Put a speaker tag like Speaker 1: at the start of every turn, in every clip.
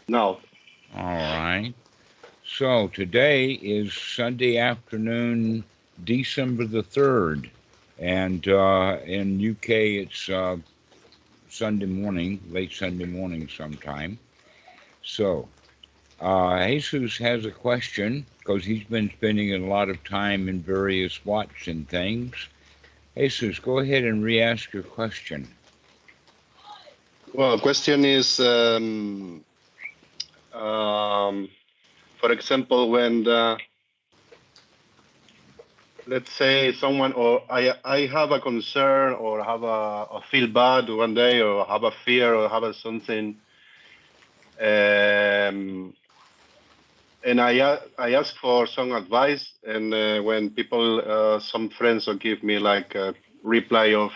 Speaker 1: No.
Speaker 2: All right. So today is Sunday afternoon, December the 3rd. And in UK, it's Sunday morning, late Sunday morning sometime. So Jesus has a question because he's been spending a lot of time in various watts and things. Jesus, go ahead and re-ask your question.
Speaker 1: Well, question is, for example, when let's say someone or I have a concern or have a feel bad one day or have a fear or have a something, and I ask for some advice, and when people, some friends will give me like a reply of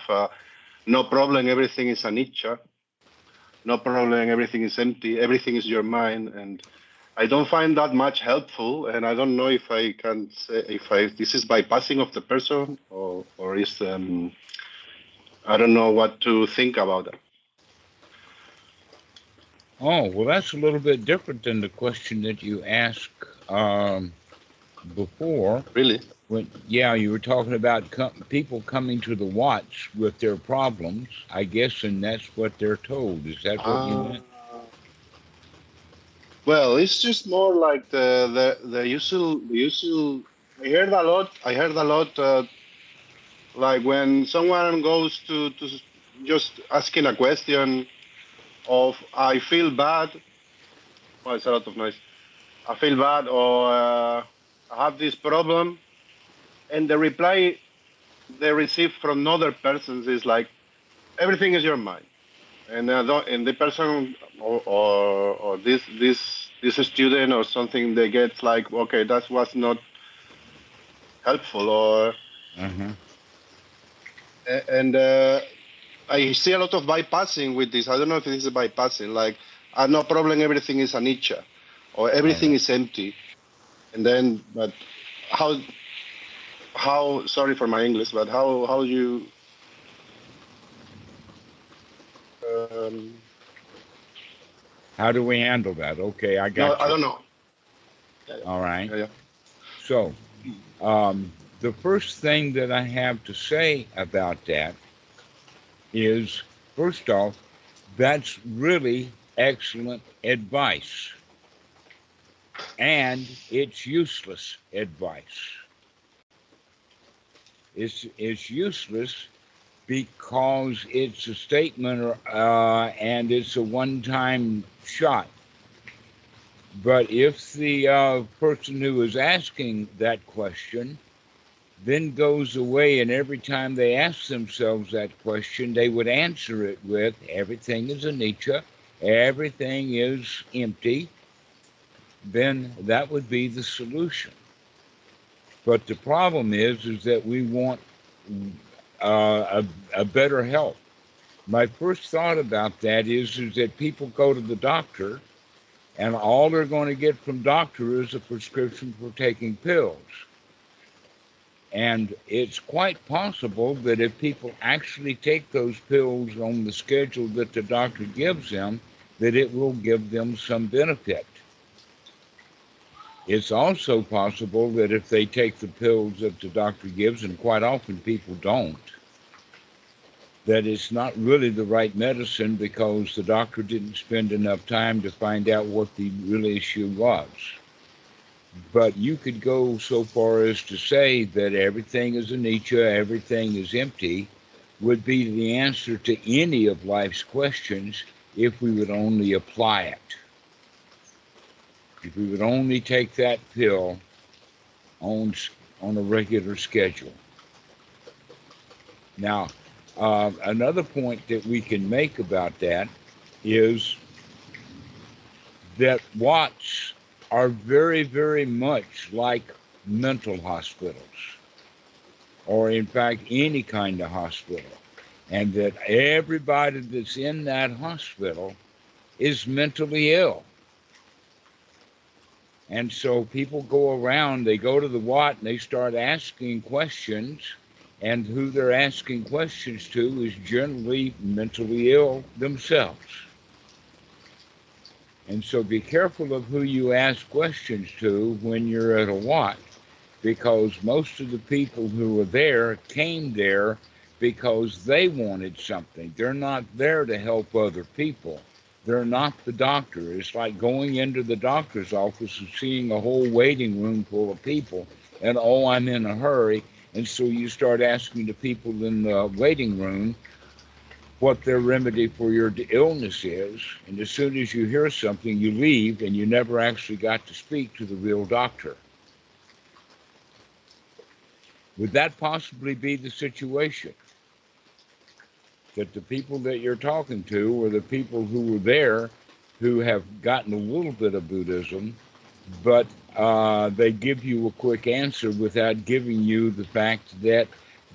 Speaker 1: no problem, everything is anicca, no problem, everything is empty, everything is your mind, and I don't find that much helpful, and I don't know if I can say if this is bypassing of the person or is I don't know what to think about that.
Speaker 2: Oh, well, that's a little bit different than the question that you asked before.
Speaker 1: Really?
Speaker 2: Yeah, you were talking about people coming to the watch with their problems, I guess, and that's what they're told. Is that what you meant?
Speaker 1: Well, it's just more like the usual. I heard a lot. Like when someone goes to just asking a question of I feel bad. Well, it's a lot of noise. I feel bad or I have this problem, and the reply they receive from other persons is like everything is your mind, and and the person or this student or something they get like okay that was not helpful or and I see a lot of bypassing with this. I don't know if this is bypassing like no problem, everything is anicca or everything is empty, and then but how sorry for my English, but how you
Speaker 2: how do we handle that? Okay, I got you.
Speaker 1: I don't know.
Speaker 2: All right.
Speaker 1: Yeah.
Speaker 2: So, the first thing that I have to say about that is, first off, that's really excellent advice. And it's useless advice. It's useless because it's a statement and it's a one-time shot. But if the person who is asking that question then goes away and every time they ask themselves that question, they would answer it with, everything is anicca, everything is empty, then that would be the solution. But the problem is that we want a better health. My first thought about that is that people go to the doctor and all they're going to get from doctor is a prescription for taking pills. And it's quite possible that if people actually take those pills on the schedule that the doctor gives them, that it will give them some benefit. It's also possible that if they take the pills that the doctor gives, and quite often people don't, that it's not really the right medicine because the doctor didn't spend enough time to find out what the real issue was. But you could go so far as to say that everything is anicca, everything is empty, would be the answer to any of life's questions if we would only apply it. If we would only take that pill on a regular schedule. Now, another point that we can make about that is that watts are very, very much like mental hospitals, or in fact, any kind of hospital, and that everybody that's in that hospital is mentally ill. And so people go around, they go to the watt and they start asking questions, and who they're asking questions to is generally mentally ill themselves. And so be careful of who you ask questions to when you're at a wat, because most of the people who are there came there because they wanted something. They're not there to help other people. They're not the doctor. It's like going into the doctor's office and seeing a whole waiting room full of people, and oh, I'm in a hurry. And so you start asking the people in the waiting room what their remedy for your illness is. And as soon as you hear something, you leave, and you never actually got to speak to the real doctor. Would that possibly be the situation? That the people that you're talking to are the people who were there who have gotten a little bit of Buddhism, but they give you a quick answer without giving you the fact that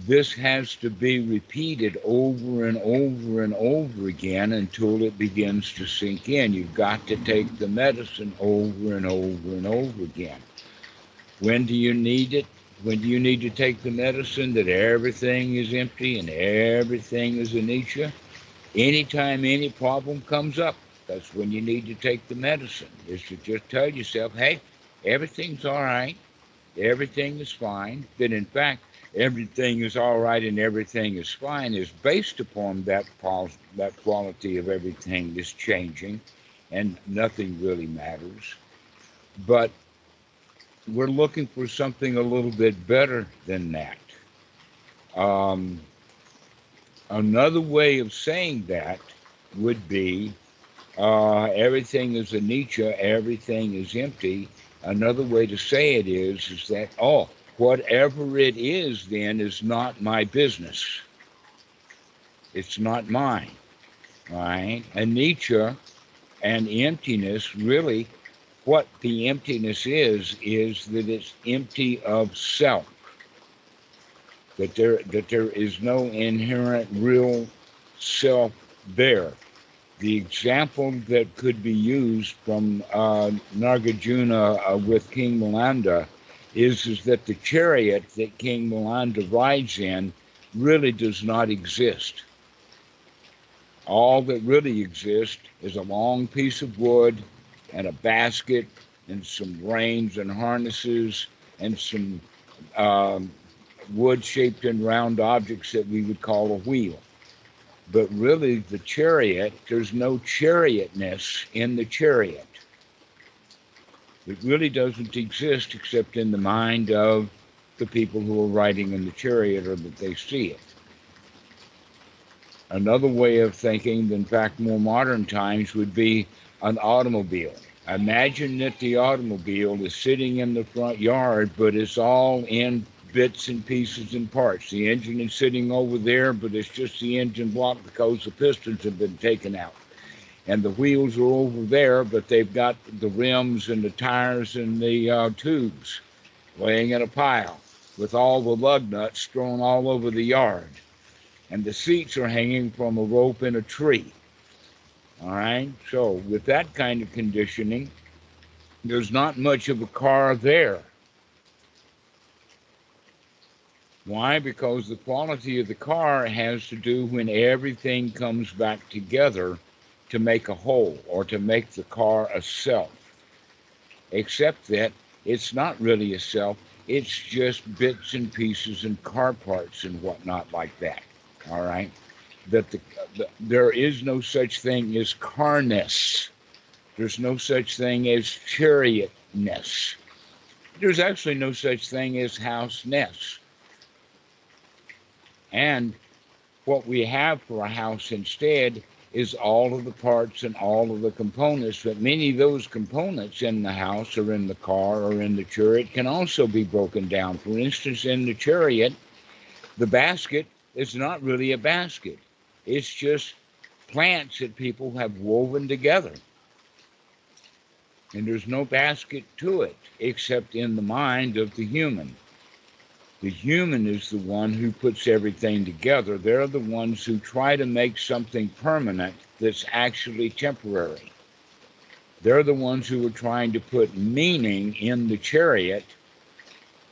Speaker 2: this has to be repeated over and over and over again until it begins to sink in. You've got to take the medicine over and over and over again. When do you need it? When do you need to take the medicine that everything is empty and everything is anicca? Anytime any problem comes up, that's when you need to take the medicine, is to just tell yourself, hey, everything's all right, everything is fine. That in fact, everything is all right and everything is fine is based upon that quality of everything is changing and nothing really matters. But we're looking for something a little bit better than that. Another way of saying that would be everything is anicca, everything is empty. Another way to say it is that, oh, whatever it is then is not my business. It's not mine, right? Anicca and emptiness, really, what the emptiness is that it's empty of self. That there is no inherent real self there. The example that could be used from Nagarjuna with King Milanda is that the chariot that King Milanda rides in really does not exist. All that really exists is a long piece of wood and a basket and some reins and harnesses and some wood-shaped and round objects that we would call a wheel. But really, the chariot, there's no chariotness in the chariot. It really doesn't exist except in the mind of the people who are riding in the chariot, or that they see it. Another way of thinking, in fact, more modern times, would be an automobile. Imagine that the automobile is sitting in the front yard, but it's all in bits and pieces and parts. The engine is sitting over there, but it's just the engine block because the pistons have been taken out. And the wheels are over there, but they've got the rims and the tires and the tubes laying in a pile with all the lug nuts strewn all over the yard. And the seats are hanging from a rope in a tree. All right? So with that kind of conditioning, there's not much of a car there. Why? Because the quality of the car has to do when everything comes back together to make a whole, or to make the car a self. Except that it's not really a self, it's just bits and pieces and car parts and whatnot like that. All right? That there is no such thing as carness. There's no such thing as chariotness. There's actually no such thing as houseness. And what we have for a house instead is all of the parts and all of the components, but many of those components in the house or in the car or in the chariot can also be broken down. For instance, in the chariot, the basket is not really a basket. It's just plants that people have woven together. And there's no basket to it, except in the mind of the human. The human is the one who puts everything together. They're the ones who try to make something permanent that's actually temporary. They're the ones who are trying to put meaning in the chariot,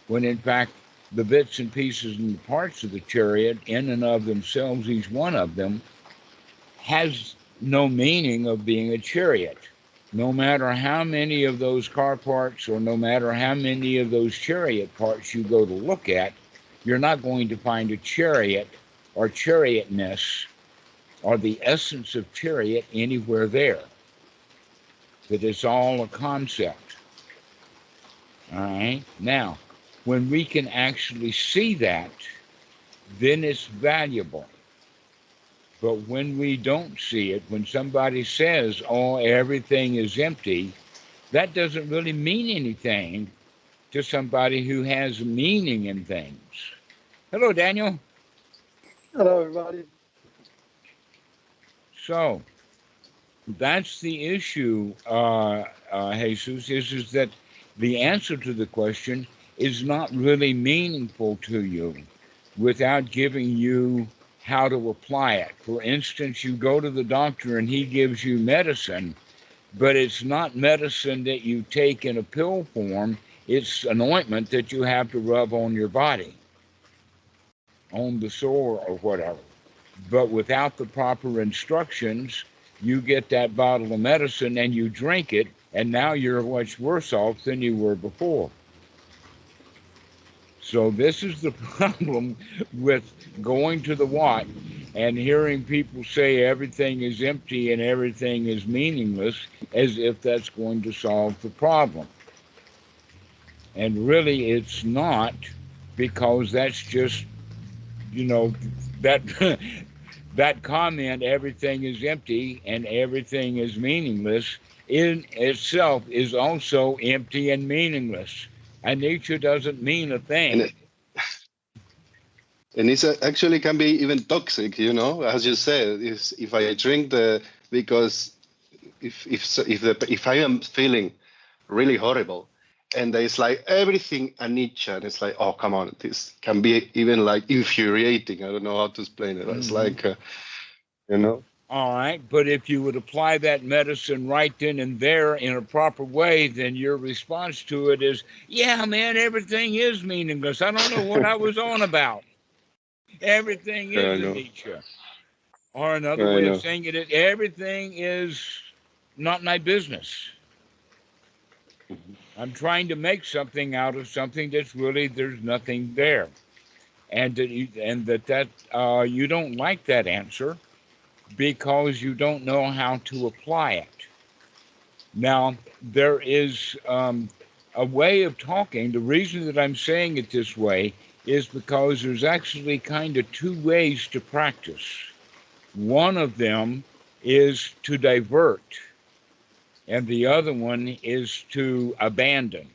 Speaker 2: when in fact the bits and pieces and the parts of the chariot, in and of themselves, each one of them, has no meaning of being a chariot. no matter how many of those car parts or no matter how many of those chariot parts you go to look at, you're not going to find a chariot or chariotness or the essence of chariot anywhere there. That it's all a concept. All right? Now, when we can actually see that, then it's valuable. But when we don't see it, when somebody says, oh, everything is empty, that doesn't really mean anything to somebody who has meaning in things. Hello, Daniel.
Speaker 3: Hello, everybody.
Speaker 2: So that's the issue, Jesus, is that the answer to the question is not really meaningful to you without giving you how to apply it. For instance, you go to the doctor and he gives you medicine, but it's not medicine that you take in a pill form. It's an ointment that you have to rub on your body, on the sore or whatever. But without the proper instructions, you get that bottle of medicine and you drink it, and now you're much worse off than you were before. So this is the problem with going to the Wat and hearing people say everything is empty and everything is meaningless, as if that's going to solve the problem. And really it's not, because that's just, that that comment, everything is empty and everything is meaningless, in itself is also empty and meaningless. Anicca doesn't mean a thing.
Speaker 1: And it's actually can be even toxic, as you said. If I drink because if I am feeling really horrible, and it's like everything anicca, and it's like, oh, come on, this can be even like infuriating. I don't know how to explain it. It's like,
Speaker 2: All right, but if you would apply that medicine right then and there in a proper way, then your response to it is, yeah, man, everything is meaningless. I don't know what I was on about. Everything is anicca. Or another way of saying it, everything is not my business. I'm trying to make something out of something that's really, there's nothing there. And that you don't like that answer because you don't know how to apply it. Now, there is a way of talking. The reason that I'm saying it this way is because there's actually kind of two ways to practice. One of them is to divert, and the other one is to abandon.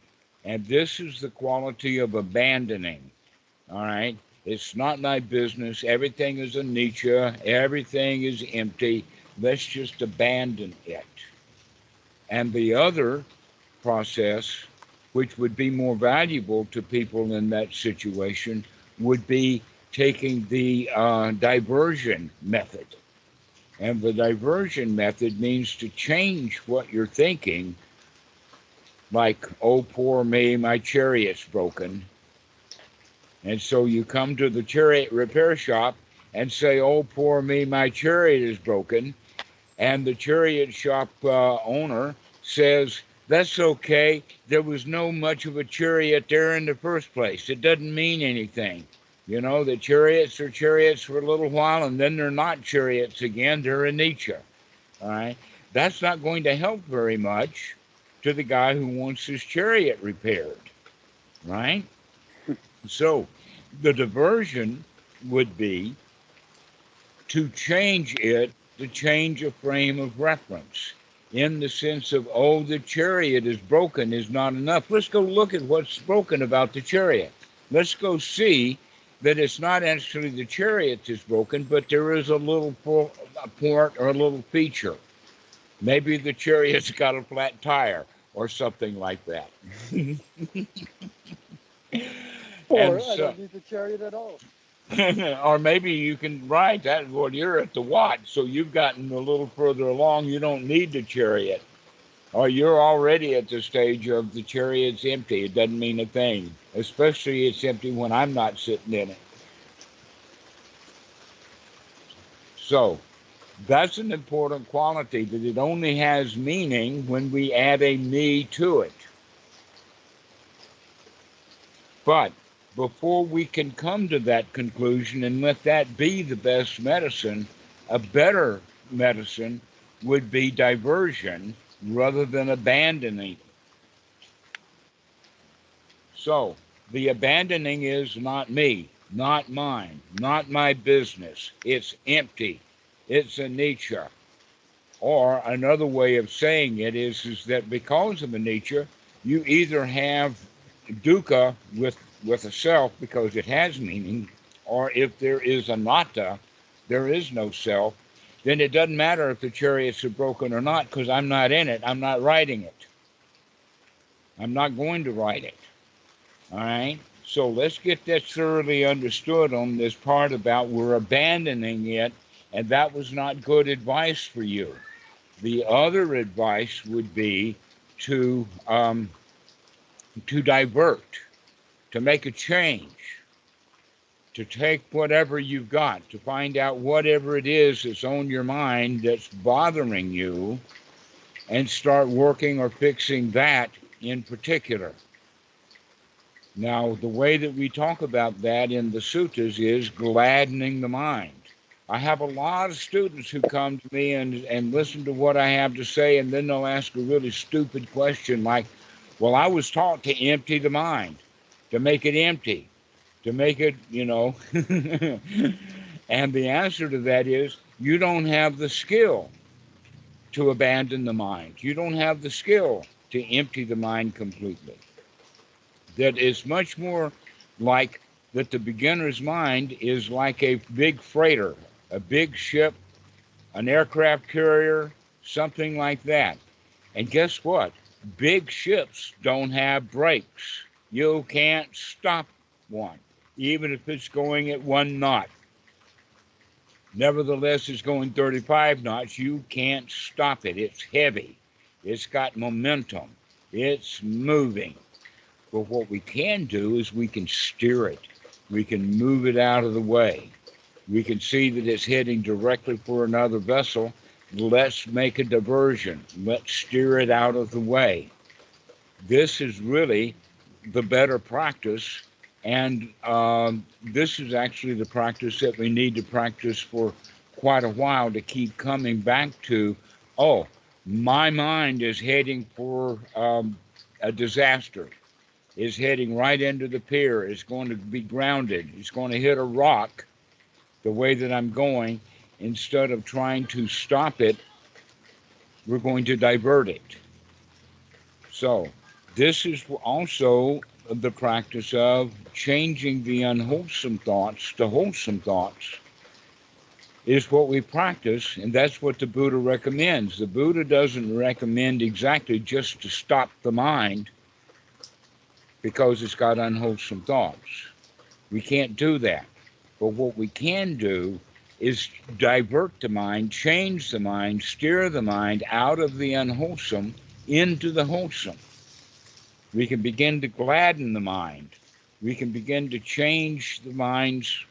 Speaker 2: And this is the quality of abandoning. All right? It's not my business. Everything is anicca. Everything is empty. Let's just abandon it. And the other process, which would be more valuable to people in that situation, would be taking the diversion method. And the diversion method means to change what you're thinking, like, oh, poor me, my chariot's broken. And so you come to the chariot repair shop and say, oh, poor me, my chariot is broken. And the chariot shop owner says, that's okay. There was no much of a chariot there in the first place. It doesn't mean anything. The chariots are chariots for a little while, and then they're not chariots again. They're anicca. All right? That's not going to help very much to the guy who wants his chariot repaired. Right? So the diversion would be to change it, to change a frame of reference, in the sense of, oh, the chariot is broken is not enough. Let's go look at what's broken about the chariot. Let's go see that it's not actually the chariot that's broken, but there is a little part or a little feature. Maybe the chariot's got a flat tire or something like that.
Speaker 3: Or I don't need the chariot at all.
Speaker 2: Or maybe you can ride that. Well, you're at the Wat, so you've gotten a little further along. You don't need the chariot. Or you're already at the stage of the chariot's empty. It doesn't mean a thing. Especially it's empty when I'm not sitting in it. So That's an important quality, that it only has meaning when we add a me to it. But before we can come to that conclusion and let that be the best medicine, a better medicine would be diversion rather than abandoning. So the abandoning is not me, not mine, not my business. It's empty. It's anicca. Or another way of saying it is that because of anicca, you either have dukkha with a self because it has meaning, or if there is anatta, there is no self, then it doesn't matter if the chariots are broken or not, because I'm not in it. I'm not riding it. I'm not going to ride it. All right? So let's get that thoroughly understood on this part about we're abandoning it, and that was not good advice for you. The other advice would be to divert, to make a change, to take whatever you've got, to find out whatever it is that's on your mind that's bothering you, and start working or fixing that in particular. Now, the way that we talk about that in the suttas is gladdening the mind. I have a lot of students who come to me and listen to what I have to say, and then they'll ask a really stupid question like, well, I was taught to empty the mind, to make it empty, to make it, and the answer to that is you don't have the skill to abandon the mind. You don't have the skill to empty the mind completely. That is much more like that the beginner's mind is like a big freighter, a big ship, an aircraft carrier, something like that. And guess what? Big ships don't have brakes. You can't stop one, even if it's going at 1 knot. Nevertheless, it's going 35 knots. You can't stop it. It's heavy. It's got momentum. It's moving. But what we can do is we can steer it. We can move it out of the way. We can see that it's heading directly for another vessel. Let's make a diversion. Let's steer it out of the way. This is really the better practice. And this is actually the practice that we need to practice for quite a while to keep coming back to, oh, my mind is heading for a disaster. Is heading right into the pier. It's going to be grounded. It's going to hit a rock the way that I'm going. Instead of trying to stop it, we're going to divert it. So this is also the practice of changing the unwholesome thoughts to wholesome thoughts is what we practice, and that's what the Buddha recommends. The Buddha doesn't recommend exactly just to stop the mind because it's got unwholesome thoughts. We can't do that. But what we can do is divert the mind, change the mind, steer the mind out of the unwholesome into the wholesome. We can begin to gladden the mind. We can begin to change the mind's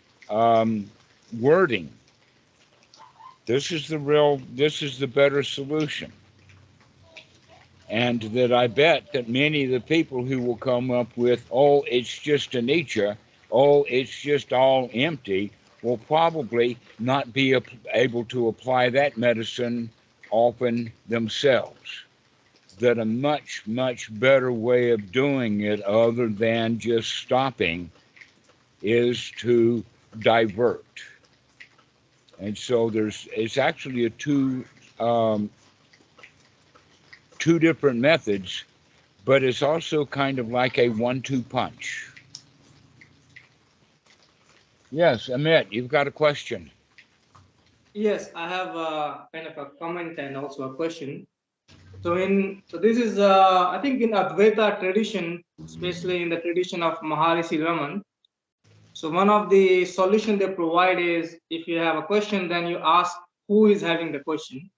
Speaker 2: wording. This is the better solution. And that I bet that many of the people who will come up with, oh, it's just anicca, oh, it's just all empty, will probably not be able to apply that medicine often themselves. That a much, much better way of doing it other than just stopping is to divert. And so it's actually two different methods, but it's also kind of like a 1-2 punch. Yes, Amit, you've got a question.
Speaker 4: Yes, I have a kind of a comment and also a question. So this is I think in Advaita tradition, especially in the tradition of Maharishi Raman. So one of the solution they provide is if you have a question, then you ask who is having the question.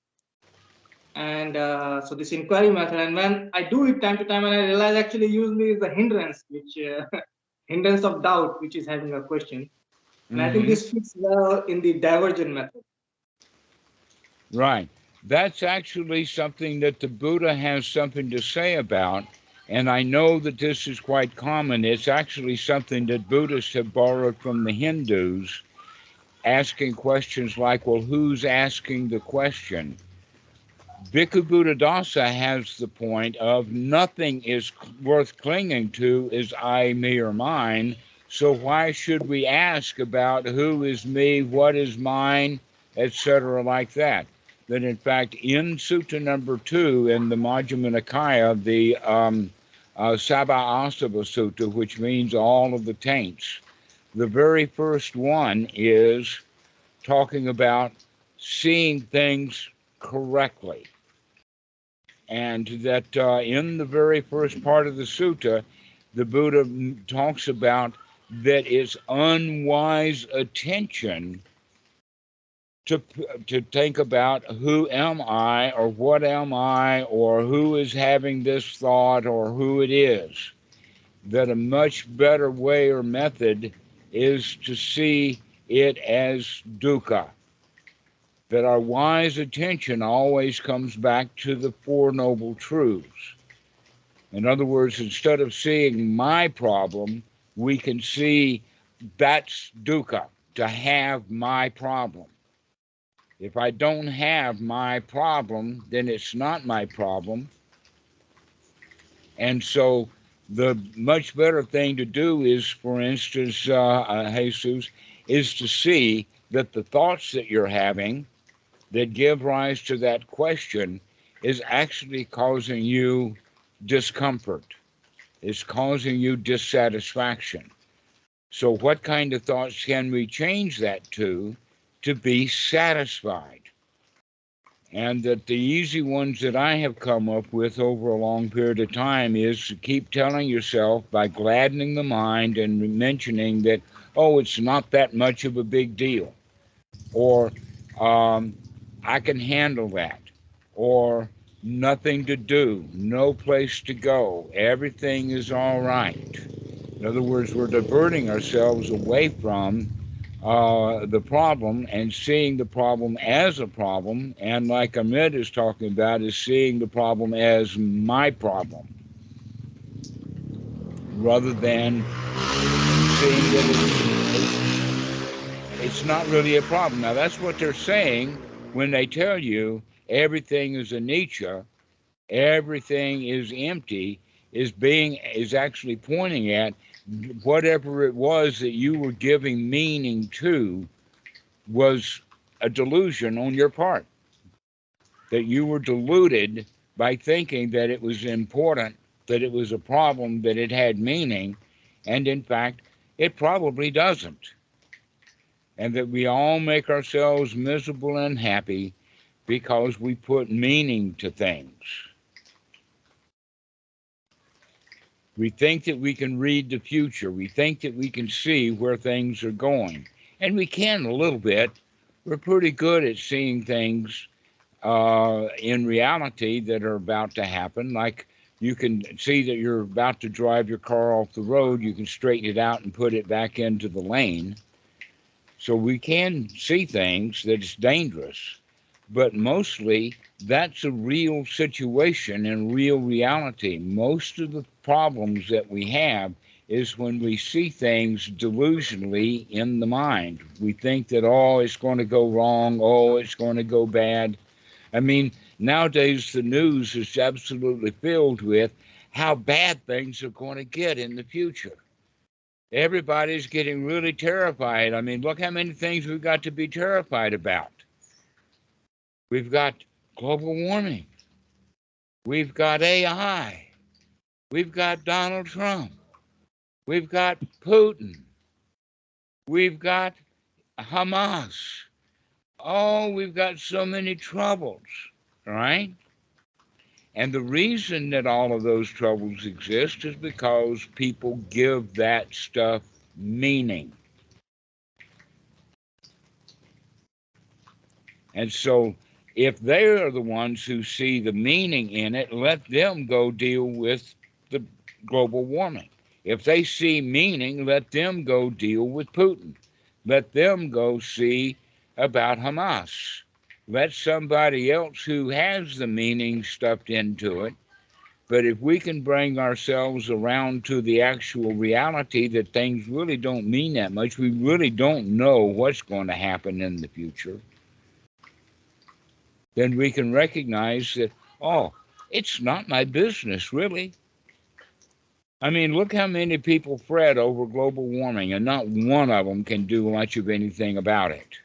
Speaker 4: And so this inquiry method, and when I do it time to time, and I realize actually usually is the hindrance, which hindrance of doubt, which is having a question. And I think this fits well in the divergent method.
Speaker 2: Right. That's actually something that the Buddha has something to say about. And I know that this is quite common. It's actually something that Buddhists have borrowed from the Hindus, asking questions like, well, who's asking the question? Bhikkhu Buddhadasa has the point of nothing is worth clinging to is I, me, or mine. So why should we ask about who is me, what is mine, etc., like that? That in fact, in Sutta number 2 in the Majjhima Nikaya, the Sabha Asava Sutta, which means all of the taints, the very first one is talking about seeing things correctly. And that in the very first part of the sutta, the Buddha talks about that it's unwise attention to think about who am I or what am I or who is having this thought or who it is. That a much better way or method is to see it as dukkha. That our wise attention always comes back to the Four Noble Truths. In other words, instead of seeing my problem, we can see that's dukkha, to have my problem. If I don't have my problem, then it's not my problem. And so the much better thing to do is, for instance, Jesus, is to see that the thoughts that you're having that give rise to that question is actually causing you discomfort, is causing you dissatisfaction. So what kind of thoughts can we change that to be satisfied? And that the easy ones that I have come up with over a long period of time is to keep telling yourself by gladdening the mind and mentioning that, oh, it's not that much of a big deal. Or I can handle that. Or nothing to do, no place to go, everything is all right. In other words, we're diverting ourselves away from the problem and seeing the problem as a problem, and like Ahmed is talking about, is seeing the problem as my problem, rather than seeing that it's not really a problem. Now, that's what they're saying when they tell you everything is anicca, everything is empty, is actually pointing at whatever it was that you were giving meaning to was a delusion on your part, that you were deluded by thinking that it was important, that it was a problem, that it had meaning, and in fact, it probably doesn't. And that we all make ourselves miserable and unhappy because we put meaning to things. We think that we can read the future. We think that we can see where things are going. And we can a little bit. We're pretty good at seeing things in reality that are about to happen. Like you can see that you're about to drive your car off the road. You can straighten it out and put it back into the lane. So we can see things that it's dangerous. But mostly, that's a real situation and real reality. Most of the problems that we have is when we see things delusionally in the mind. We think that, oh, it's going to go wrong, oh, it's going to go bad. I mean, nowadays the news is absolutely filled with how bad things are going to get in the future. Everybody's getting really terrified. I mean, look how many things we've got to be terrified about. We've got global warming. We've got AI. We've got Donald Trump. We've got Putin. We've got Hamas. Oh, we've got so many troubles, right? And the reason that all of those troubles exist is because people give that stuff meaning. And so if they are the ones who see the meaning in it, let them go deal with the global warming. If they see meaning, let them go deal with Putin. Let them go see about Hamas. Let somebody else who has the meaning stuffed into it. But if we can bring ourselves around to the actual reality that things really don't mean that much, we really don't know what's going to happen in the future, then we can recognize that, oh, it's not my business, really. I mean, look how many people fret over global warming, and not one of them can do much of anything about it.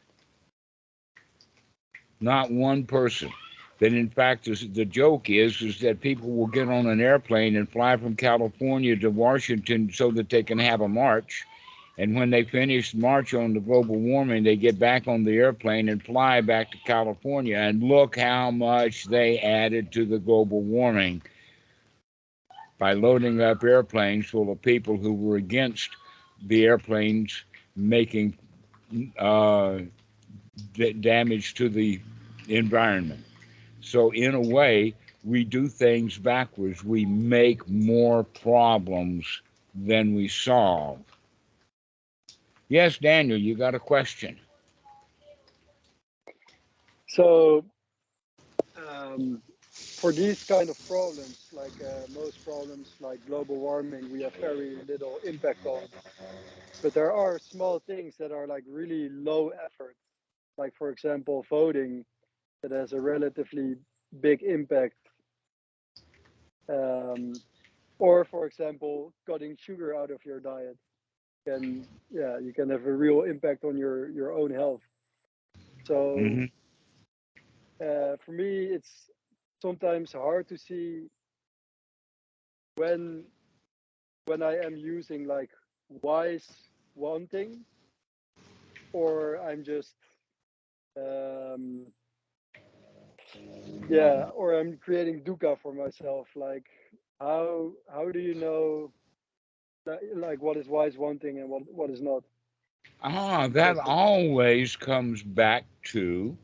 Speaker 2: Not one person. That in fact, the joke is that people will get on an airplane and fly from California to Washington so that they can have a march. And when they finish the march on the global warming, they get back on the airplane and fly back to California. And look how much they added to the global warming by loading up airplanes full of people who were against the airplanes making damage to the environment. So in a way, we do things backwards. We make more problems than we solve. Yes, Daniel, you got a question.
Speaker 3: So, for these kind of problems, like most problems like global warming, we have very little impact on. But there are small things that are like really low effort. Like, for example, voting, that has a relatively big impact. Or, for example, cutting sugar out of your diet you can have a real impact on your own health. So for me, it's sometimes hard to see when I am using like wise wanting, or I'm just or I'm creating dukkha for myself. Like how do you know like what is wise wanting and what is not?
Speaker 2: That always comes back to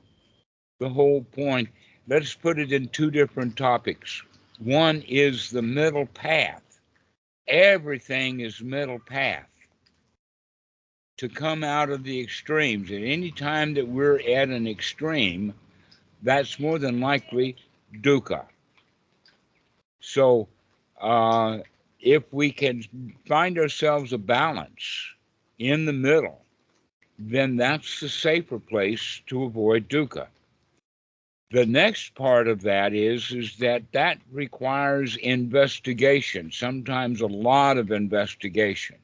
Speaker 2: the whole point. Let's put it in two different topics. One is the middle path. Everything is middle path. To come out of the extremes. At any time that we're at an extreme, that's more than likely dukkha. So if we can find ourselves a balance in the middle, then that's the safer place to avoid dukkha. The next part of that is that requires investigation, sometimes a lot of investigation,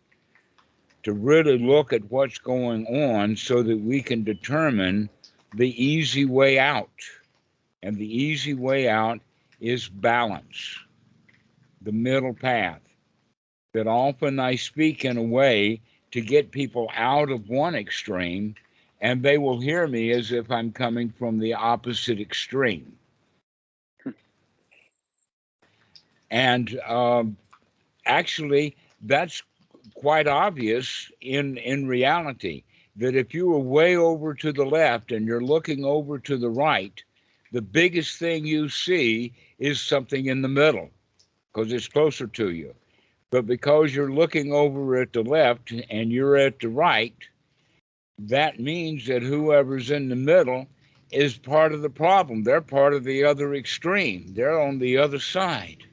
Speaker 2: to really look at what's going on so that we can determine the easy way out. And the easy way out is balance, the middle path. That often I speak in a way to get people out of one extreme, and they will hear me as if I'm coming from the opposite extreme. And actually, that's quite obvious in reality, that if you are way over to the left and you're looking over to the right, the biggest thing you see is something in the middle because it's closer to you. But because you're looking over at the left and you're at the right, that means that whoever's in the middle is part of the problem. They're part of the other extreme. They're on the other side.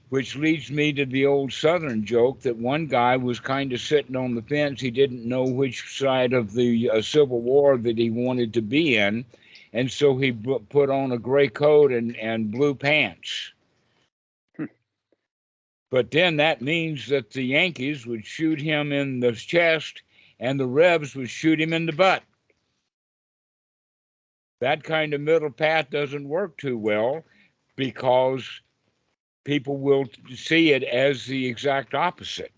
Speaker 2: Which leads me to the old Southern joke that one guy was kind of sitting on the fence. He didn't know which side of the Civil War that he wanted to be in. And so he put on a gray coat and blue pants. But then that means that the Yankees would shoot him in the chest and the Rebs would shoot him in the butt. That kind of middle path doesn't work too well because people will see it as the exact opposite.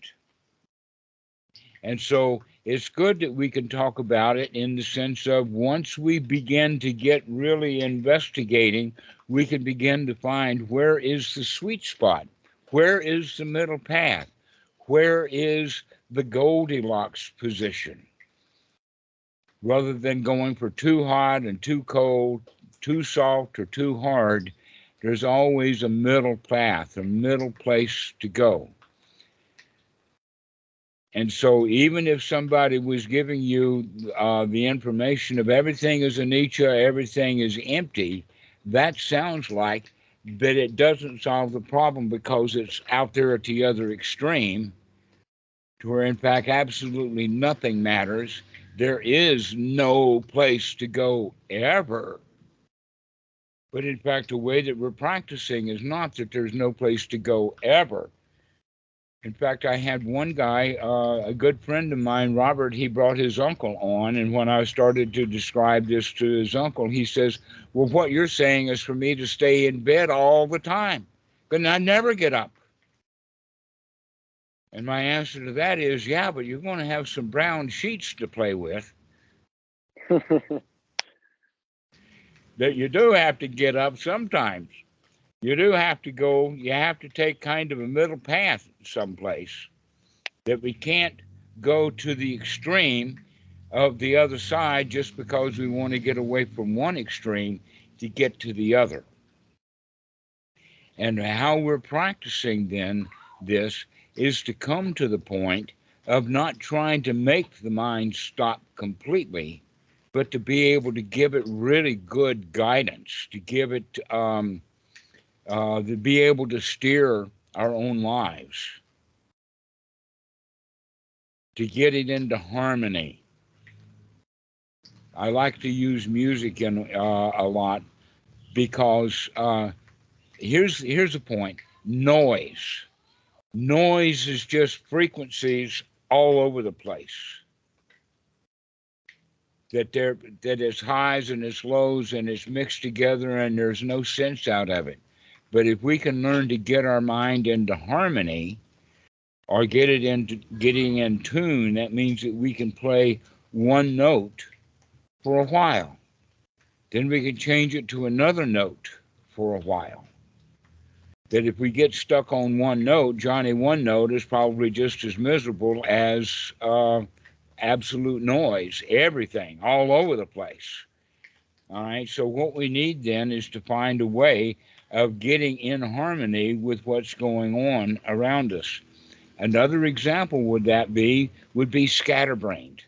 Speaker 2: And so it's good that we can talk about it in the sense of once we begin to get really investigating, we can begin to find where is the sweet spot. Where is the middle path? Where is the Goldilocks position? Rather than going for too hot and too cold, too soft or too hard, there's always a middle path, a middle place to go. And so even if somebody was giving you the information of everything is anicca, everything is empty, that sounds like, but it doesn't solve the problem because it's out there at the other extreme, to where in fact absolutely nothing matters. There is no place to go ever. But in fact, the way that we're practicing is not that there's no place to go ever. In fact, I had one guy, a good friend of mine, Robert, he brought his uncle on. And when I started to describe this to his uncle, he says, well, what you're saying is for me to stay in bed all the time, but I never get up. And my answer to that is, yeah, but you're going to have some brown sheets to play with. That you do have to get up sometimes. You do have to go, you have to take kind of a middle path someplace, that we can't go to the extreme of the other side just because we want to get away from one extreme to get to the other. And how we're practicing then this is to come to the point of not trying to make the mind stop completely, but to be able to give it really good guidance, to give it, to be able to steer our own lives, to get it into harmony. I like to use music in a lot because here's the point: noise. Noise is just frequencies all over the place. That it's highs and it's lows and it's mixed together and there's no sense out of it. But if we can learn to get our mind into harmony, or getting in tune, that means that we can play one note for a while. Then we can change it to another note for a while. That if we get stuck on one note, Johnny one note is probably just as miserable as absolute noise, everything, all over the place. All right, so what we need then is to find a way of getting in harmony with what's going on around us. Another example would be scatterbrained.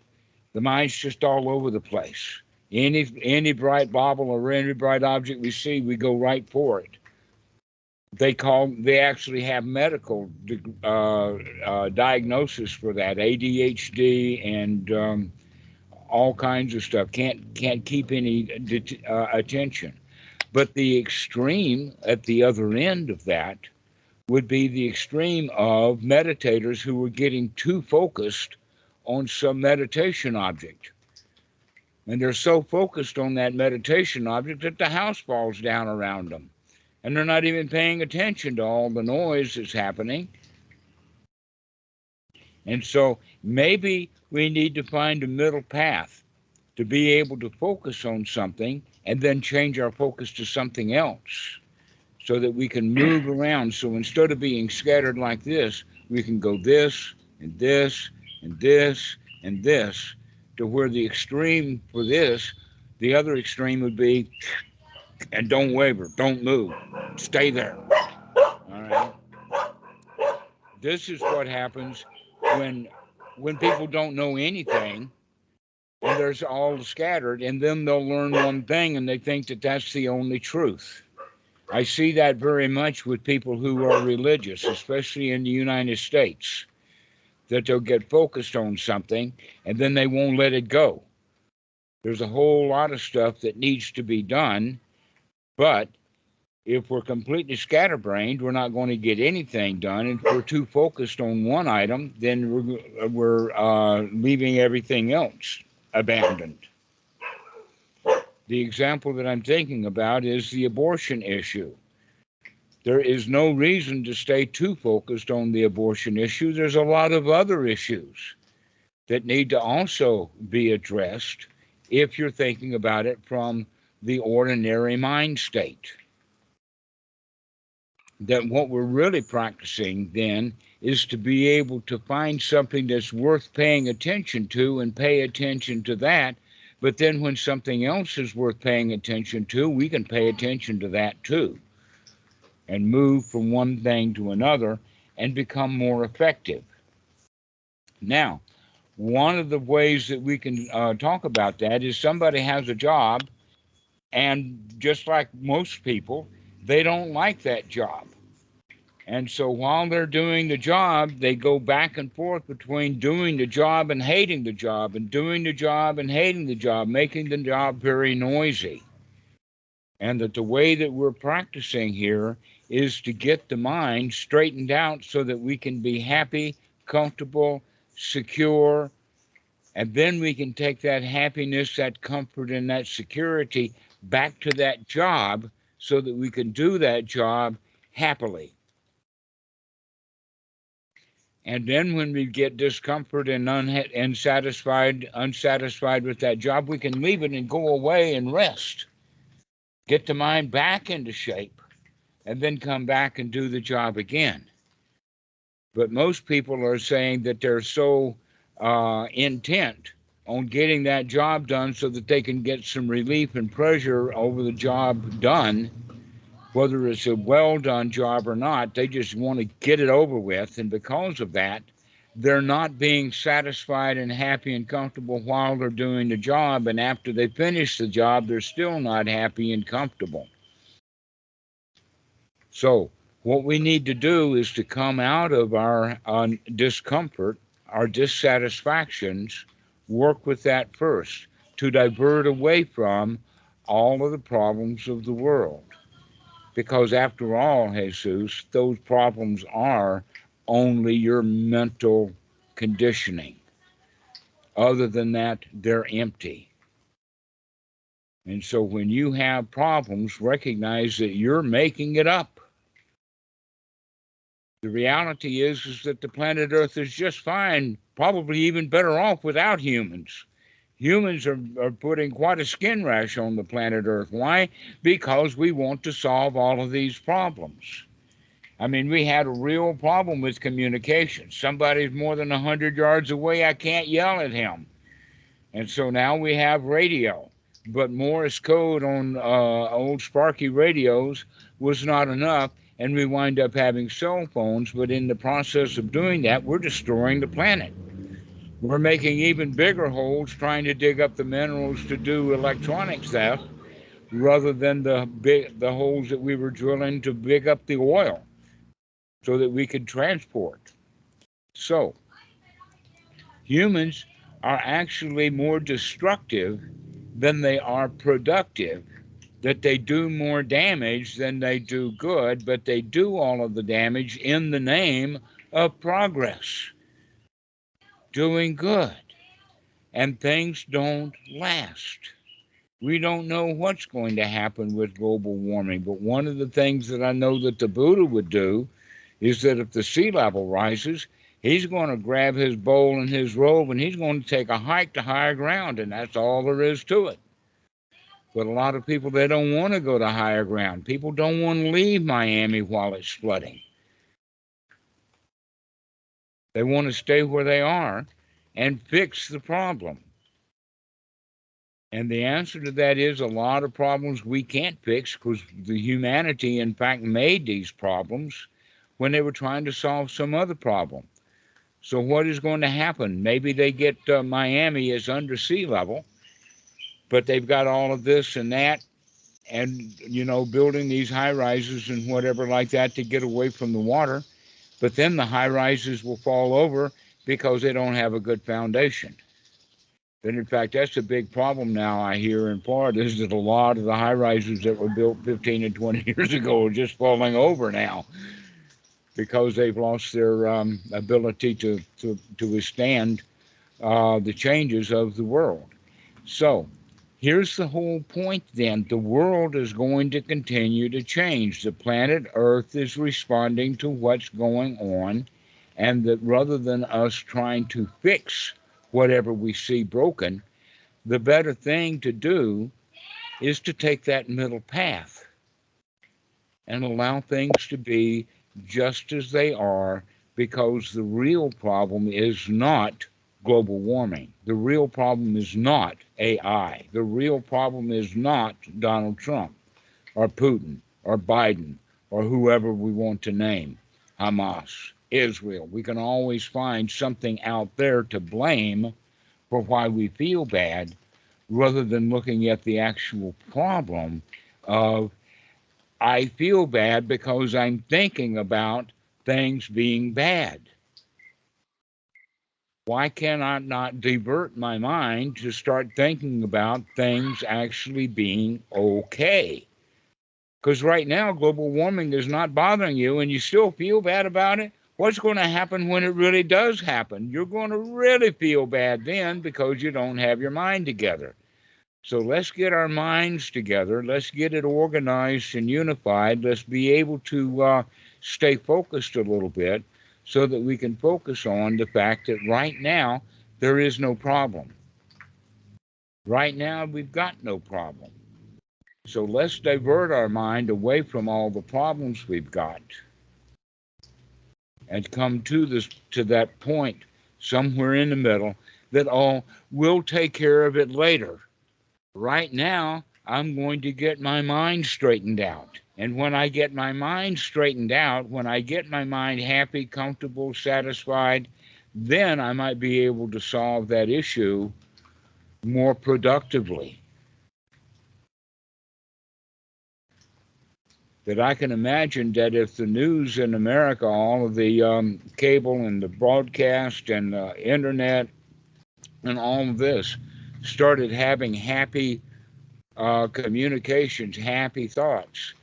Speaker 2: The mind's just all over the place. Any bright bauble or any bright object we see, we go right for it. They actually have medical diagnosis for that, ADHD and all kinds of stuff. Can't keep any attention. But the extreme at the other end of that would be the extreme of meditators who were getting too focused on some meditation object. And they're so focused on that meditation object that the house falls down around them. And they're not even paying attention to all the noise that's happening. And so maybe we need to find a middle path to be able to focus on something and then change our focus to something else, so that we can move around. So instead of being scattered like this, we can go this and this and this and this, to where the extreme for this, the other extreme would be, and don't waver, don't move, stay there. All right. This is what happens when people don't know anything and there's all scattered, and then they'll learn one thing and they think that that's the only truth. I see that very much with people who are religious, especially in the United States, that they'll get focused on something and then they won't let it go. There's a whole lot of stuff that needs to be done, but if we're completely scatterbrained, we're not going to get anything done. And if we're too focused on one item, then we're leaving everything else abandoned. The example that I'm thinking about is the abortion issue. There is no reason to stay too focused on the abortion issue. There's a lot of other issues that need to also be addressed if you're thinking about it from the ordinary mind state. That what we're really practicing then is to be able to find something that's worth paying attention to and pay attention to that. But then when something else is worth paying attention to, we can pay attention to that too, and move from one thing to another and become more effective. Now, one of the ways that we can talk about that is somebody has a job, and just like most people, they don't like that job. And so while they're doing the job, they go back and forth between doing the job and hating the job, and doing the job and hating the job, making the job very noisy. And that the way that we're practicing here is to get the mind straightened out so that we can be happy, comfortable, secure, and then we can take that happiness, that comfort, and that security back to that job so that we can do that job happily. And then when we get discomfort and unsatisfied with that job, we can leave it and go away and rest. Get the mind back into shape, and then come back and do the job again. But most people are saying that they're so intent on getting that job done so that they can get some relief and pleasure over the job done, whether it's a well-done job or not. They just want to get it over with, and because of that, they're not being satisfied and happy and comfortable while they're doing the job, and after they finish the job, they're still not happy and comfortable. So what we need to do is to come out of our discomfort, our dissatisfactions, work with that first, to divert away from all of the problems of the world. Because after all, Jesus, those problems are only your mental conditioning. Other than that, they're empty. And so when you have problems, recognize that you're making it up. The reality is that the planet Earth is just fine, probably even better off without humans. Humans are putting quite a skin rash on the planet Earth. Why? Because we want to solve all of these problems. I mean, we had a real problem with communication. Somebody's more than 100 yards away, I can't yell at him. And so now we have radio. But Morse code on old Sparky radios was not enough, and we wind up having cell phones. But in the process of doing that, we're destroying the planet. We're making even bigger holes trying to dig up the minerals to do electronic theft rather than the holes that we were drilling to dig up the oil so that we could transport. So humans are actually more destructive than they are productive, that they do more damage than they do good, but they do all of the damage in the name of progress, doing good. And things don't last. We don't know what's going to happen with global warming, but one of the things that I know that the Buddha would do is that if the sea level rises, he's going to grab his bowl and his robe and he's going to take a hike to higher ground, and that's all there is to it. But a lot of people, they don't want to go to higher ground. People don't want to leave Miami while it's flooding. They want to stay where they are and fix the problem. And the answer to that is a lot of problems we can't fix because the humanity, in fact, made these problems when they were trying to solve some other problem. So what is going to happen? Maybe they get Miami is under sea level, but they've got all of this and that, and, you know, building these high rises and whatever like that to get away from the water. But then the high rises will fall over because they don't have a good foundation. And in fact, that's a big problem now I hear in Florida, is that a lot of the high rises that were built 15 and 20 years ago are just falling over now because they've lost their ability to withstand the changes of the world. So here's the whole point then. The world is going to continue to change. The planet Earth is responding to what's going on, and that rather than us trying to fix whatever we see broken, the better thing to do is to take that middle path and allow things to be just as they are, because the real problem is not global warming. The real problem is not AI. The real problem is not Donald Trump or Putin or Biden or whoever we want to name, Hamas. Israel. We can always find something out there to blame for why we feel bad, rather than looking at the actual problem of, I feel bad because I'm thinking about things being bad. Why can I not divert my mind to start thinking about things actually being okay? Because right now, global warming is not bothering you and you still feel bad about it. What's going to happen when it really does happen? You're going to really feel bad then, because you don't have your mind together. So let's get our minds together. Let's get it organized and unified. Let's be able to stay focused a little bit, so that we can focus on the fact that right now there is no problem. Right now we've got no problem. So let's divert our mind away from all the problems we've got and come to that point somewhere in the middle that, oh, we'll take care of it later. Right now, I'm going to get my mind straightened out. And when I get my mind straightened out, when I get my mind happy, comfortable, satisfied, then I might be able to solve that issue more productively. That I can imagine that if the news in America, all of the cable and the broadcast and the internet and all of this started having happy communications, happy thoughts,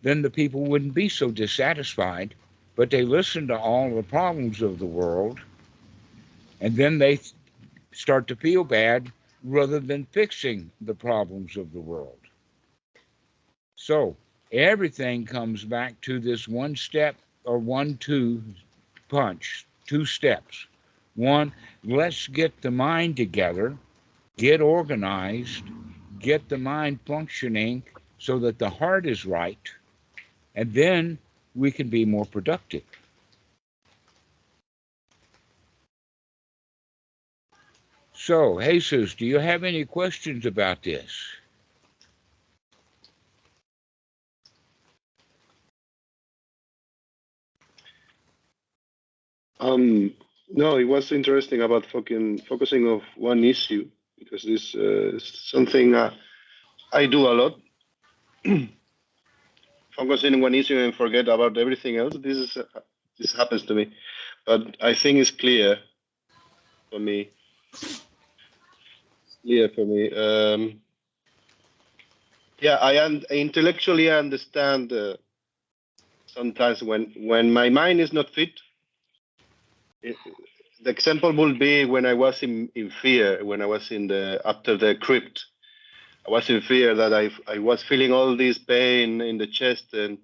Speaker 2: then the people wouldn't be so dissatisfied. But they listen to all the problems of the world, and then they start to feel bad rather than fixing the problems of the world. So everything comes back to this one step or 1-2 punch, 2 steps. One, let's get the mind together, get organized, get the mind functioning so that the heart is right, and then we can be more productive. So, Jesus, do you have any questions about this?
Speaker 1: No, it was interesting about focusing on one issue, because this is something I do a lot. Focusing on one issue and forget about everything else. This happens to me, but I think it's clear for me. Yeah, I intellectually understand. Sometimes when my mind is not fit, the example would be when I was in fear, when I was after the crypt. I was in fear that I was feeling all this pain in the chest, and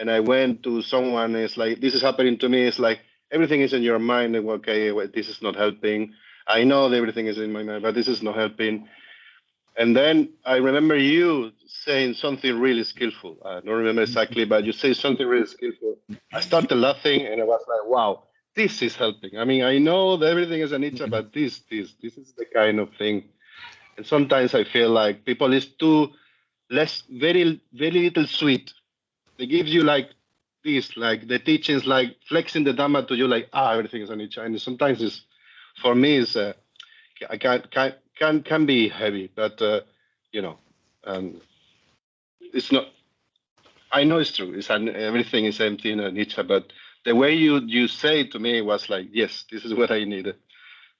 Speaker 1: I went to someone. It's like, this is happening to me. It's like everything is in your mind. And, okay, well, this is not helping. I know that everything is in my mind, but this is not helping. And then I remember you saying something really skillful. I don't remember exactly, but you say something really skillful. I started laughing, and I was like, wow, this is helping. I mean, I know that everything is an itch, but this is the kind of thing. And sometimes I feel like people is too very, very little sweet. They give you like this, like the teachings, like flexing the Dhamma to you, like, everything is an itch. And sometimes it's, for me, it's, I can be heavy, but you know, it's not. I know it's true. Everything is empty in nature, but the way you say it to me was like, yes, this is what I needed.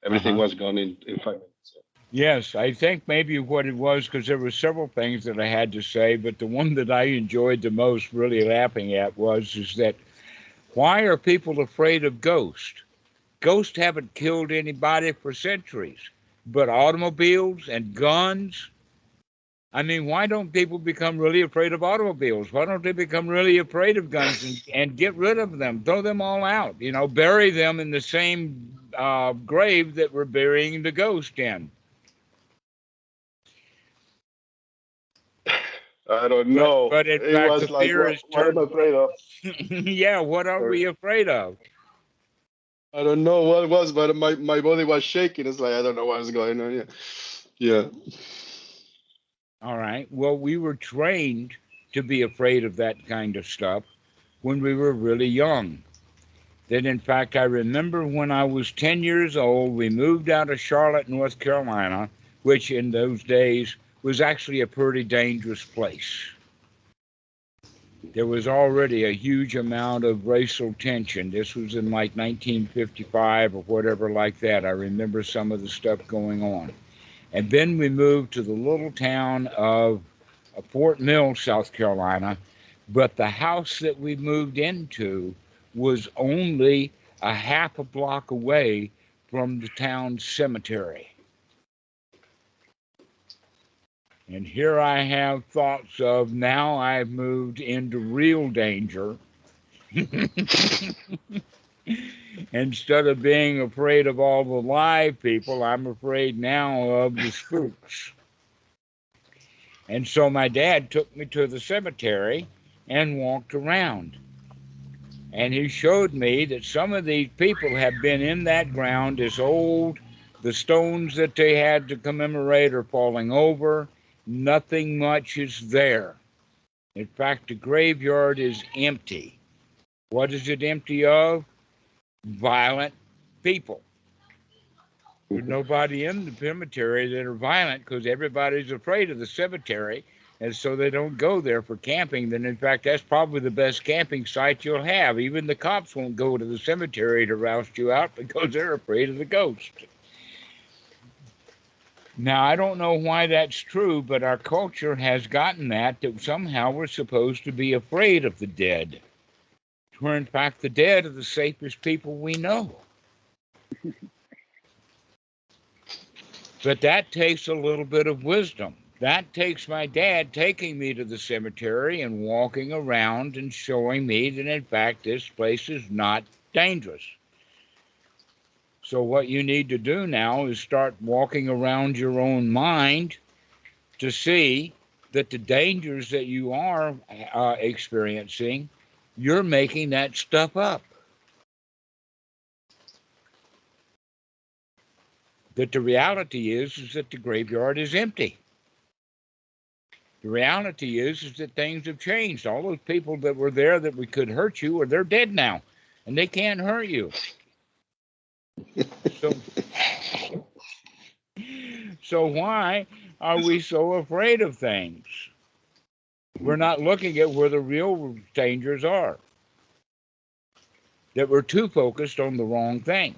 Speaker 1: Everything was gone in 5 minutes. So.
Speaker 2: Yes, I think maybe what it was, because there were several things that I had to say, but the one that I enjoyed the most, really laughing at, is that why are people afraid of ghosts? Ghosts haven't killed anybody for centuries, but automobiles and guns. I mean, why don't people become really afraid of automobiles? Why don't they become really afraid of guns and get rid of them, throw them all out, bury them in the same grave that we're burying the ghost in?
Speaker 1: I don't know.
Speaker 2: But in
Speaker 1: it
Speaker 2: fact,
Speaker 1: was
Speaker 2: the
Speaker 1: like,
Speaker 2: fear is
Speaker 1: what am I afraid of?
Speaker 2: Yeah, what are we afraid of?
Speaker 1: I don't know what it was, but my body was shaking. It's like, I don't know what's going on. Yeah.
Speaker 2: All right. Well, we were trained to be afraid of that kind of stuff when we were really young. that in fact I remember when I was 10 years old, we moved out of Charlotte, North Carolina, which in those days was actually a pretty dangerous place. There was already a huge amount of racial tension. This was in like 1955 or whatever like that. I remember some of the stuff going on. And then we moved to the little town of Fort Mill, South Carolina. But the house that we moved into was only a half a block away from the town's cemetery. And here I have thoughts of now I've moved into real danger. Instead of being afraid of all the live people, I'm afraid now of the spooks. And so my dad took me to the cemetery and walked around. And he showed me that some of these people have been in that ground as old. The stones that they had to commemorate are falling over. Nothing much is there. In fact, the graveyard is empty. What is it empty of? Violent people. There's nobody in the cemetery that are violent because everybody's afraid of the cemetery, and so they don't go there for camping. Then, in fact, that's probably the best camping site you'll have. Even the cops won't go to the cemetery to roust you out because they're afraid of the ghost. Now, I don't know why that's true, but our culture has gotten that somehow we're supposed to be afraid of the dead. Where, in fact, the dead are the safest people we know. But that takes a little bit of wisdom. That takes my dad taking me to the cemetery and walking around and showing me that, in fact, this place is not dangerous. So what you need to do now is start walking around your own mind to see that the dangers that you are experiencing, you're making that stuff up. That the reality is that the graveyard is empty. The reality is that things have changed. All those people that were there that we could hurt you, they're dead now, and they can't hurt you. So why are we so afraid of things? We're not looking at where the real dangers are. That we're too focused on the wrong thing.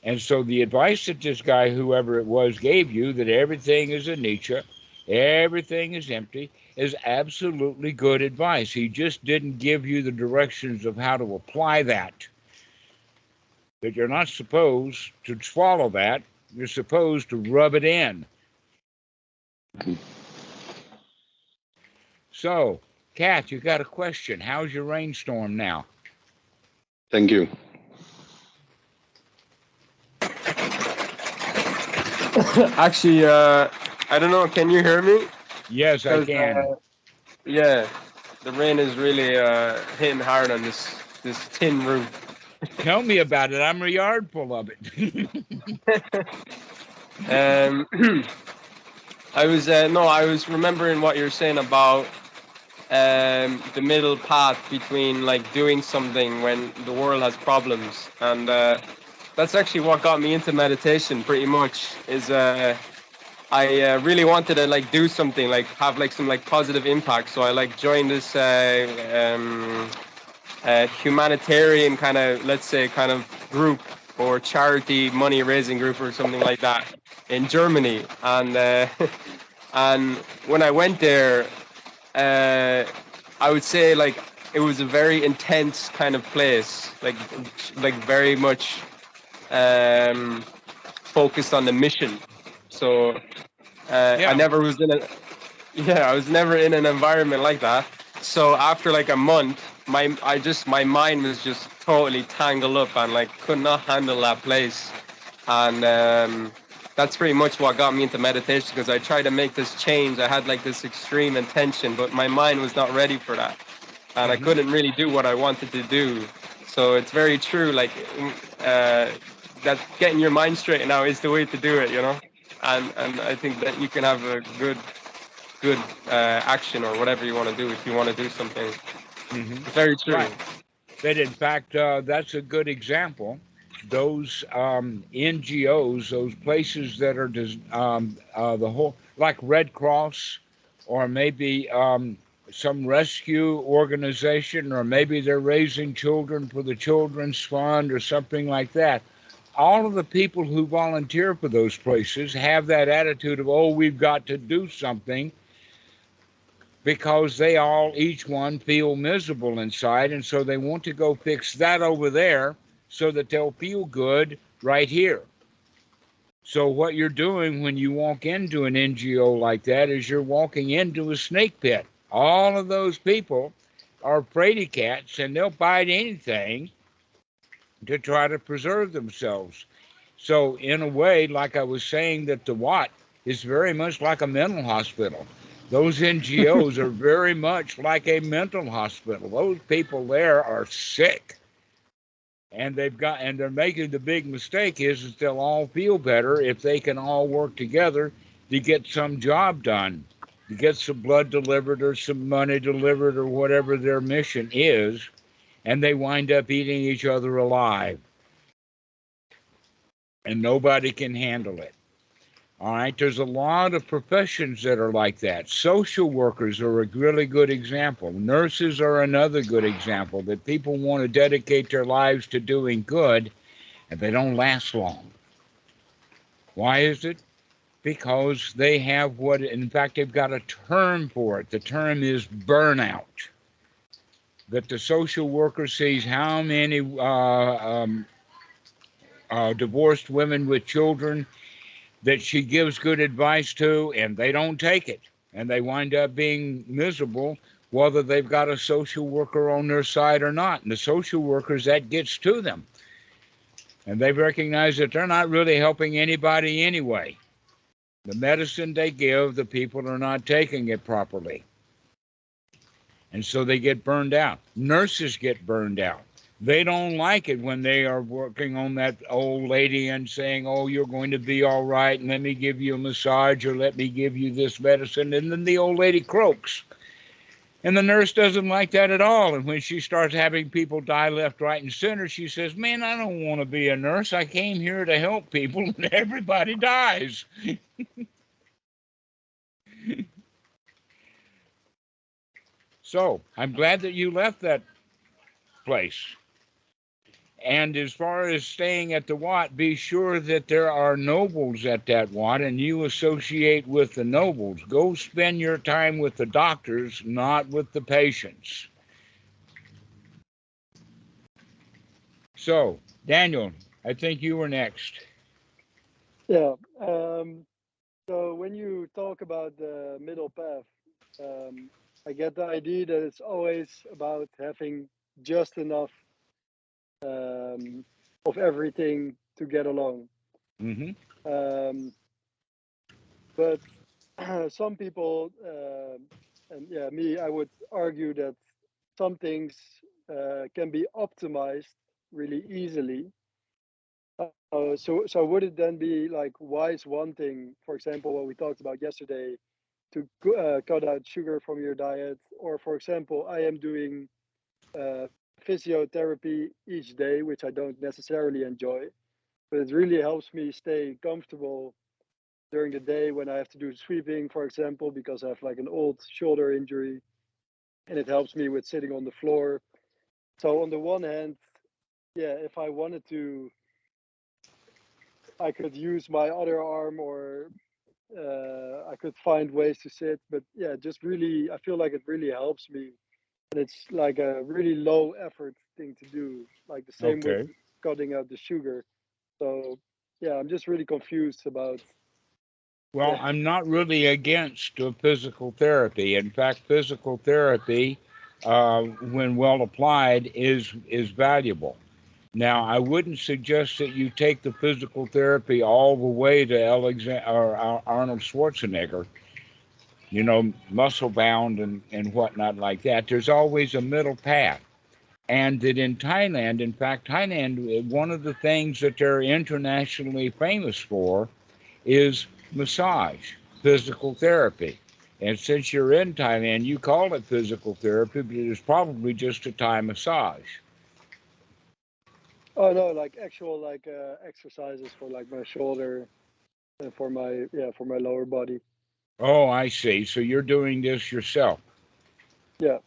Speaker 2: And so the advice that this guy, whoever it was, gave you, that everything is anicca, everything is empty, is absolutely good advice. He just didn't give you the directions of how to apply that. That you're not supposed to swallow that. You're supposed to rub it in. So, Kat, you got a question. How's your rainstorm now?
Speaker 1: Thank you.
Speaker 5: Actually, I don't know. Can you hear me?
Speaker 2: Yes, I can.
Speaker 5: Yeah, the rain is really hitting hard on this tin roof.
Speaker 2: Tell me about it. I'm a yard full of it.
Speaker 5: I was remembering what you're saying about the middle path between like doing something when the world has problems, and that's actually what got me into meditation. Pretty much is I really wanted to like do something, like have like some like positive impact. So I like joined this humanitarian kind of, let's say, kind of group or charity money raising group or something like that in Germany. And and when I went there, I would say like it was a very intense kind of place, like very much focused on the mission. So I never was in I was never in an environment like that. So after like a month, my mind was just totally tangled up and like could not handle that place. And that's pretty much what got me into meditation, because I tried to make this change. I had like this extreme intention, but my mind was not ready for that. And I couldn't really do what I wanted to do. So it's very true, like that getting your mind straight now is the way to do it, you know? And I think that you can have a good action or whatever you want to do if you want to do something. It's very true.
Speaker 2: Right. that in fact, that's a good example. Those NGOs, those places that are the whole, like Red Cross, or maybe some rescue organization, or maybe they're raising children for the Children's Fund or something like that. All of the people who volunteer for those places have that attitude of, oh, we've got to do something, because they all, each one, feel miserable inside, and so they want to go fix that over there so that they'll feel good right here. So what you're doing when you walk into an NGO like that is you're walking into a snake pit. All of those people are fraidy cats, and they'll bite anything to try to preserve themselves. So in a way, like I was saying, that the Wat is very much like a mental hospital. Those NGOs are very much like a mental hospital. Those people there are sick. And they're making the big mistake is that they'll all feel better if they can all work together to get some job done, to get some blood delivered or some money delivered or whatever their mission is, and they wind up eating each other alive. And nobody can handle it. All right, there's a lot of professions that are like that. Social workers are a really good example. Nurses are another good example, that people want to dedicate their lives to doing good, and they don't last long. Why is it? Because they have in fact, they've got a term for it. The term is burnout. That the social worker sees how many divorced women with children that she gives good advice to, and they don't take it, and they wind up being miserable whether they've got a social worker on their side or not. And the social workers, that gets to them, and they recognize that they're not really helping anybody anyway. The medicine they give, the people are not taking it properly, and so they get burned out. Nurses get burned out. They don't like it when they are working on that old lady and saying, oh, you're going to be all right, and let me give you a massage, or let me give you this medicine. And then the old lady croaks. And the nurse doesn't like that at all. And when she starts having people die left, right, and center, she says, man, I don't want to be a nurse. I came here to help people, and everybody dies. So I'm glad that you left that place. And as far as staying at the Wat, be sure that there are nobles at that Wat, and you associate with the nobles. Go spend your time with the doctors, not with the patients. So, Daniel, I think you were next.
Speaker 3: Yeah. So when you talk about the middle path, I get the idea that it's always about having just enough of everything to get along.
Speaker 2: Mm-hmm.
Speaker 3: But some people, and yeah, me, I would argue that some things can be optimized really easily. So would it then be like wise one thing, for example, what we talked about yesterday, to cut out sugar from your diet, or for example, I am doing physiotherapy each day, which I don't necessarily enjoy, but it really helps me stay comfortable during the day when I have to do sweeping, for example, because I have like an old shoulder injury, and it helps me with sitting on the floor. So on the one hand, yeah, if I wanted to, I could use my other arm, or I could find ways to sit. But yeah, just really, I feel like it really helps me, and it's like a really low effort thing to do. Like the same with
Speaker 2: Okay.
Speaker 3: cutting out the sugar. So yeah, I'm just really confused about.
Speaker 2: Well,
Speaker 3: Yeah.
Speaker 2: I'm not really against physical therapy. In fact, physical therapy, when well applied, is valuable. Now, I wouldn't suggest that you take the physical therapy all the way to Arnold Schwarzenegger, muscle bound and whatnot like that. There's always a middle path. And that in Thailand, in fact, Thailand, one of the things that they're internationally famous for is massage, physical therapy. And since you're in Thailand, you call it physical therapy, but it is probably just a Thai massage.
Speaker 3: Oh no, like actual like exercises for like my shoulder and for my lower body.
Speaker 2: Oh, I see. So you're doing this yourself.
Speaker 3: Yeah.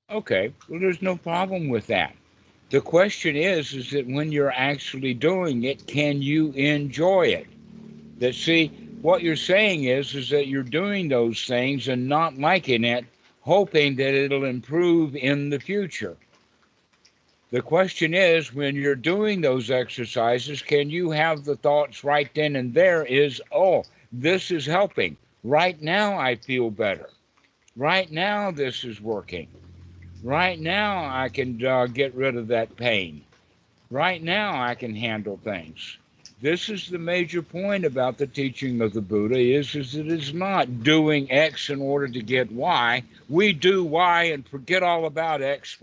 Speaker 2: Okay. Well, there's no problem with that. The question is that when you're actually doing it, can you enjoy it? That see, what you're saying is that you're doing those things and not liking it, hoping that it'll improve in the future. The question is, when you're doing those exercises, can you have the thoughts right then and there is, oh, this is helping. Right now, I feel better. Right now, this is working. Right now, I can get rid of that pain. Right now, I can handle things. This is the major point about the teaching of the Buddha is that it's not doing X in order to get Y. We do Y and forget all about X